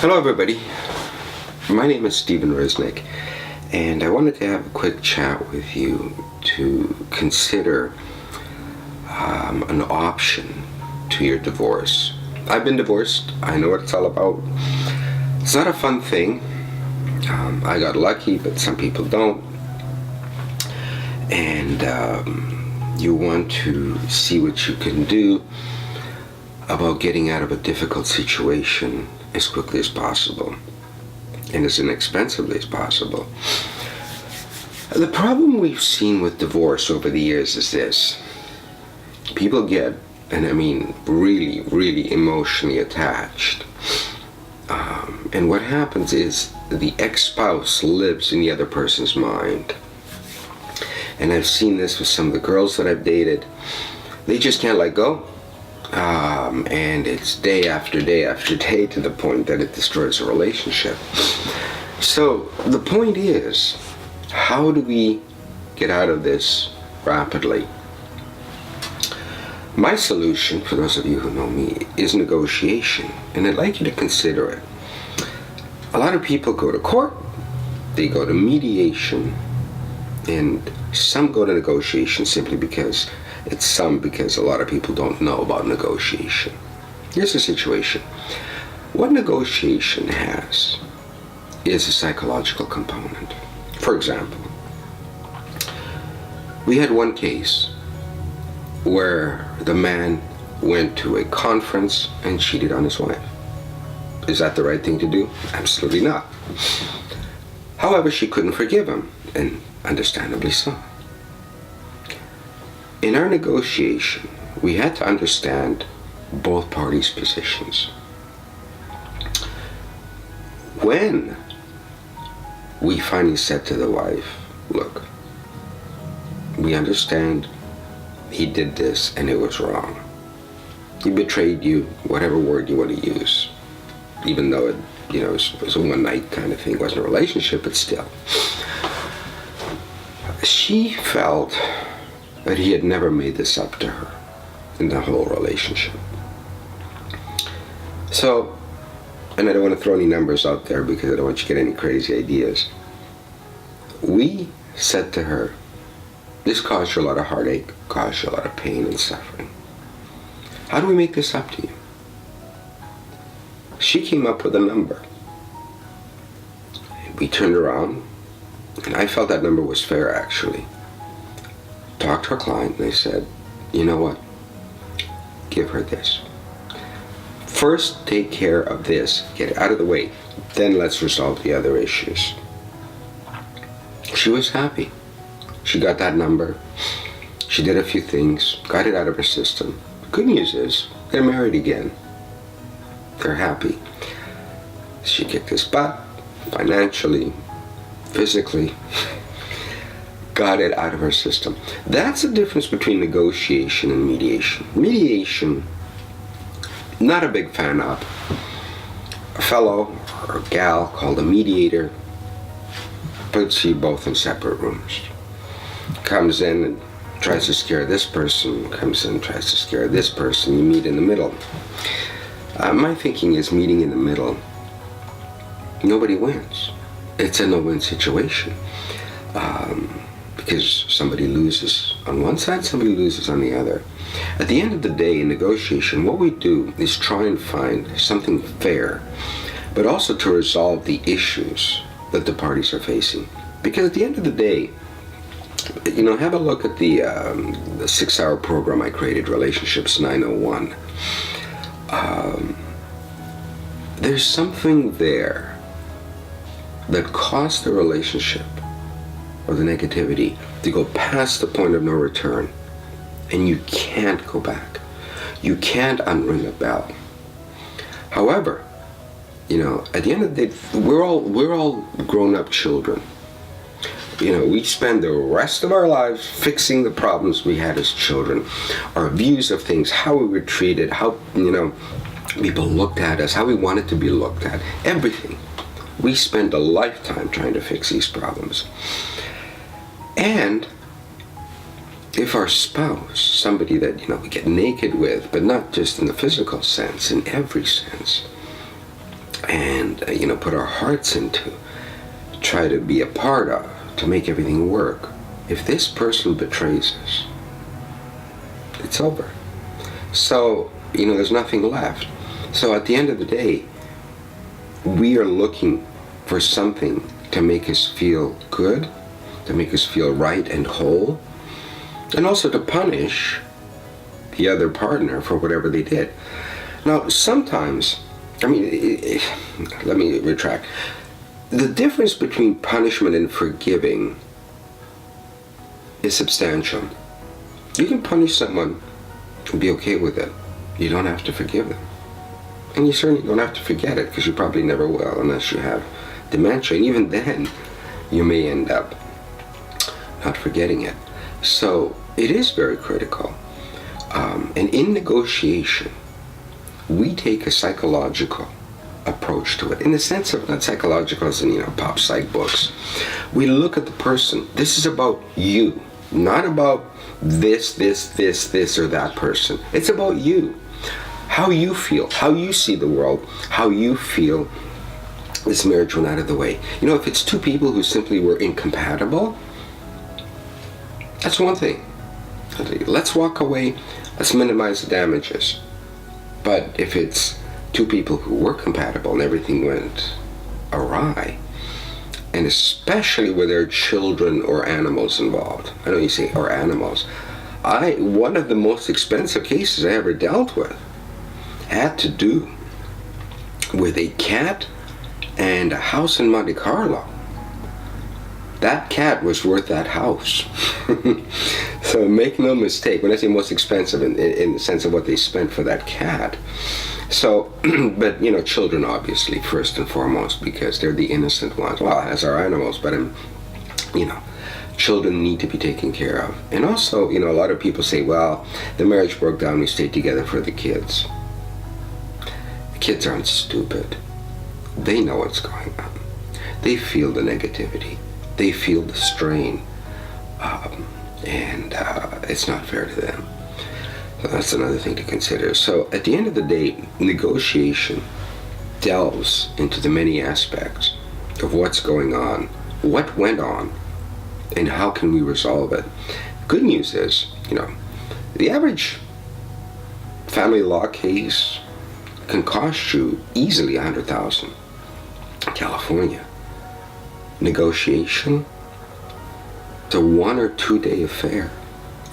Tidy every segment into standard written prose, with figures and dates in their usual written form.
Hello everybody, my name is Steven Riznyk, and I wanted to have a quick chat with you to consider an option to your divorce. I've been divorced, I know what it's all about. It's not a fun thing. I got lucky, but some people don't. And you want to see what you can do about getting out of a difficult situation as quickly as possible and as inexpensively as possible. The problem we've seen with divorce over the years is this. People get, and I mean really, really emotionally attached. And what happens is the ex-spouse lives in the other person's mind. And I've seen this with some of the girls that I've dated. They just can't let go. And it's day after day after day to the point that it destroys a relationship. So the point is, how do we get out of this rapidly? My solution, for those of you who know me, is negotiation, and I'd like you to consider it. A lot of people go to court, they go to mediation, and some go to negotiation simply because a lot of people don't know about negotiation. Here's the situation. What negotiation has is a psychological component. For example, we had one case where the man went to a conference and cheated on his wife. Is that the right thing to do? Absolutely not. However, she couldn't forgive him, and understandably so. In our negotiation, we had to understand both parties' positions. When we finally said to the wife, look, we understand he did this and it was wrong. He betrayed you, whatever word you want to use, even though it was a one-night kind of thing, it wasn't a relationship, but still. She felt that he had never made this up to her in the whole relationship. So, and I don't want to throw any numbers out there because I don't want you to get any crazy ideas. We said to her, this caused you a lot of heartache, caused you a lot of pain and suffering. How do we make this up to you? She came up with a number. We turned around, and I felt that number was fair actually. Talked to our client, and they said, you know what? Give her this. First, take care of this, get it out of the way, then let's resolve the other issues. She was happy. She got that number. She did a few things, got it out of her system. The good news is, they're married again. They're happy. She kicked his butt, financially, physically, got it out of her system. That's the difference between negotiation and mediation. Mediation, not a big fan of. A fellow or a gal called a mediator puts you both in separate rooms. Comes in and tries to scare this person, comes in and tries to scare this person, you meet in the middle. My thinking is meeting in the middle, nobody wins. It's a no-win situation. Because somebody loses on one side, somebody loses on the other. At the end of the day, in negotiation, what we do is try and find something fair, but also to resolve the issues that the parties are facing. Because at the end of the day, have a look at the 6-hour program I created, Relationships 901. There's something there that caused the relationship or the negativity to go past the point of no return, and you can't go back. You can't unring a bell. However, at the end of the day, we're all grown-up children. We spend the rest of our lives fixing the problems we had as children, our views of things, how we were treated, how people looked at us, how we wanted to be looked at, everything. We spend a lifetime trying to fix these problems. And if our spouse, somebody that we get naked with, but not just in the physical sense, in every sense, and put our hearts into, try to be a part of, to make everything work. If this person betrays us, it's over. So, there's nothing left. So at the end of the day, we are looking for something to make us feel good, to make us feel right and whole, and also to punish the other partner for whatever they did. Now, sometimes, let me retract. The difference between punishment and forgiving is substantial. You can punish someone and be okay with it. You don't have to forgive them. And you certainly don't have to forget it, because you probably never will unless you have dementia. And even then, you may end up not forgetting it. So it is very critical. And in negotiation, we take a psychological approach to it, in the sense of, not psychological as in pop psych books. We look at the person. This is about you, not about this or that person. It's about you, how you feel, how you see the world, how you feel this marriage went out of the way. If it's two people who simply were incompatible, that's one thing. Let's walk away, let's minimize the damages. But if it's two people who were compatible and everything went awry, and especially where there are children or animals involved. I know you say, or animals. One of the most expensive cases I ever dealt with had to do with a cat and a house in Monte Carlo. That cat was worth that house. So make no mistake, when I say most expensive, in the sense of what they spent for that cat. So, but children obviously first and foremost, because they're the innocent ones. Well, as are animals, but children need to be taken care of. And also, a lot of people say, well, the marriage broke down, we stayed together for the kids. The kids aren't stupid. They know what's going on. They feel the negativity. They feel the strain. And it's not fair to them. So that's another thing to consider. So at the end of the day, negotiation delves into the many aspects of what's going on, what went on, and how can we resolve it. Good news is, the average family law case can cost you easily $100,000. California. Negotiation, it's a 1 or 2 day affair.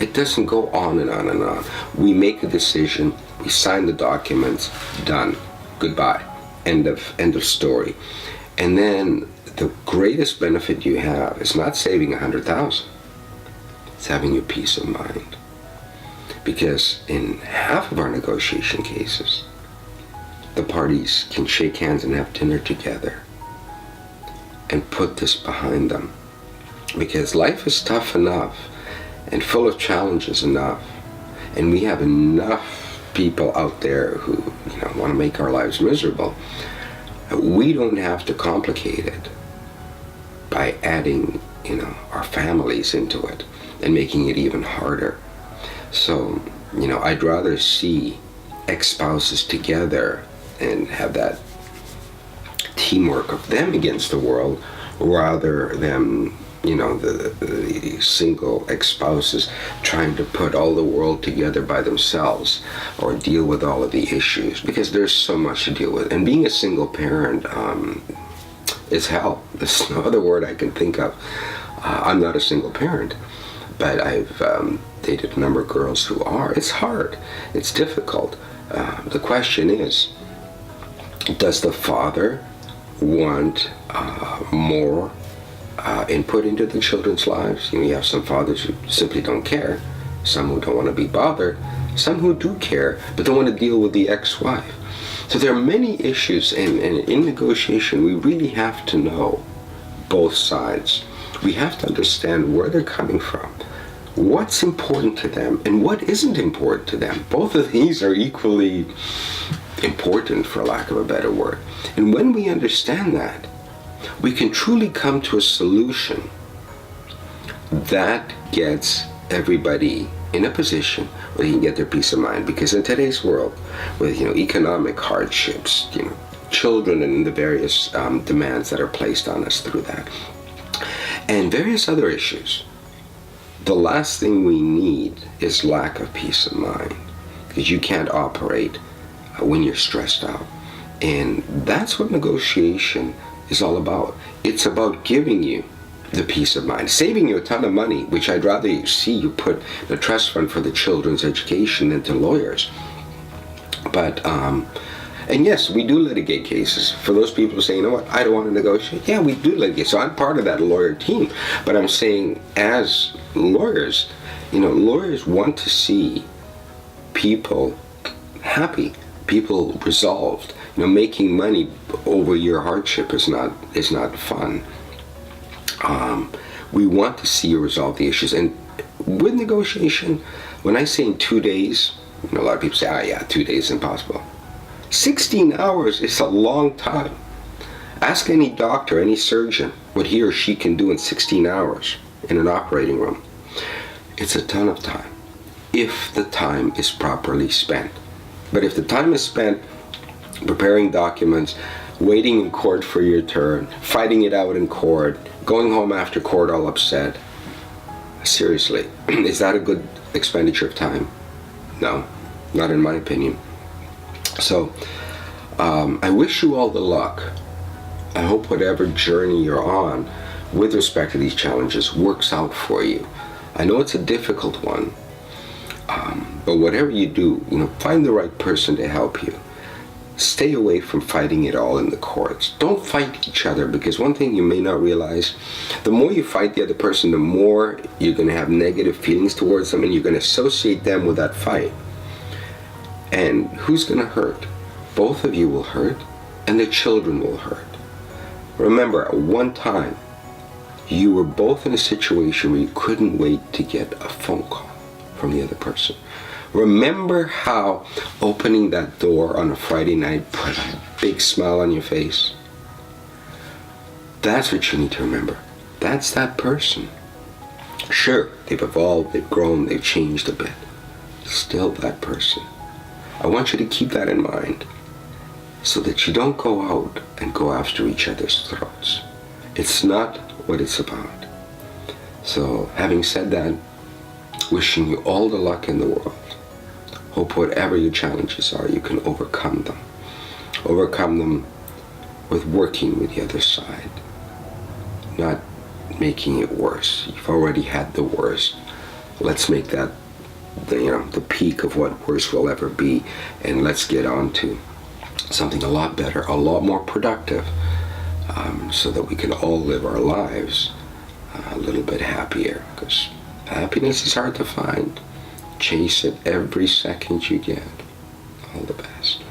It doesn't go on and on and on. We make a decision, we sign the documents, done, goodbye, end of story. And then the greatest benefit you have is not saving $100,000. It's having your peace of mind. Because in half of our negotiation cases, the parties can shake hands and have dinner together and put this behind them. Because life is tough enough and full of challenges enough, and we have enough people out there who want to make our lives miserable. We don't have to complicate it by adding our families into it and making it even harder. So I'd rather see ex-spouses together and have that teamwork of them against the world, rather than the single ex-spouses trying to put all the world together by themselves or deal with all of the issues, because there's so much to deal with. And being a single parent is hell. There's no other word I can think of. I'm not a single parent, but I've dated a number of girls who are. It's hard. It's difficult. The question is, does the father want more input into the children's lives? You have some fathers who simply don't care, some who don't want to be bothered, some who do care but don't want to deal with the ex-wife. So there are many issues, and in negotiation we really have to know both sides. We have to understand where they're coming from, what's important to them and what isn't important to them. Both of these are equally important, for lack of a better word. And when we understand that, we can truly come to a solution that gets everybody in a position where they can get their peace of mind. Because in today's world, with economic hardships, children and the various demands that are placed on us through that. And various other issues. The last thing we need is lack of peace of mind, because you can't operate when you're stressed out. And that's what negotiation is all about. It's about giving you the peace of mind, saving you a ton of money, which I'd rather you see you put in a trust fund for the children's education than to lawyers. But, and yes, we do litigate cases. For those people who say, you know what, I don't want to negotiate. Yeah, we do litigate. So I'm part of that lawyer team. But I'm saying, as lawyers, lawyers want to see people happy, people resolved. Making money over your hardship is not fun. We want to see you resolve the issues. And with negotiation, when I say in 2 days, a lot of people say, yeah, 2 days is impossible. 16 hours is a long time. Ask any doctor, any surgeon, what he or she can do in 16 hours in an operating room. It's a ton of time, if the time is properly spent. But if the time is spent preparing documents, waiting in court for your turn, fighting it out in court, going home after court all upset, seriously, is that a good expenditure of time? No, not in my opinion. So, I wish you all the luck. I hope whatever journey you're on with respect to these challenges works out for you. I know it's a difficult one, but whatever you do, find the right person to help you. Stay away from fighting it all in the courts. Don't fight each other, because one thing you may not realize, the more you fight the other person, the more you're going to have negative feelings towards them, and you're going to associate them with that fight. And who's going to hurt? Both of you will hurt, and the children will hurt. Remember, at one time, you were both in a situation where you couldn't wait to get a phone call from the other person. Remember how opening that door on a Friday night put a big smile on your face? That's what you need to remember. That's that person. Sure, they've evolved, they've grown, they've changed a bit. Still that person. I want you to keep that in mind so that you don't go out and go after each other's throats. It's not what it's about. So, having said that, wishing you all the luck in the world. Hope whatever your challenges are, you can overcome them. Overcome them with working with the other side, not making it worse. You've already had the worst. Let's make that the peak of what worse will ever be, and let's get on to something a lot better, a lot more productive, so that we can all live our lives a little bit happier, because happiness is hard to find. Chase it every second you get. All the best.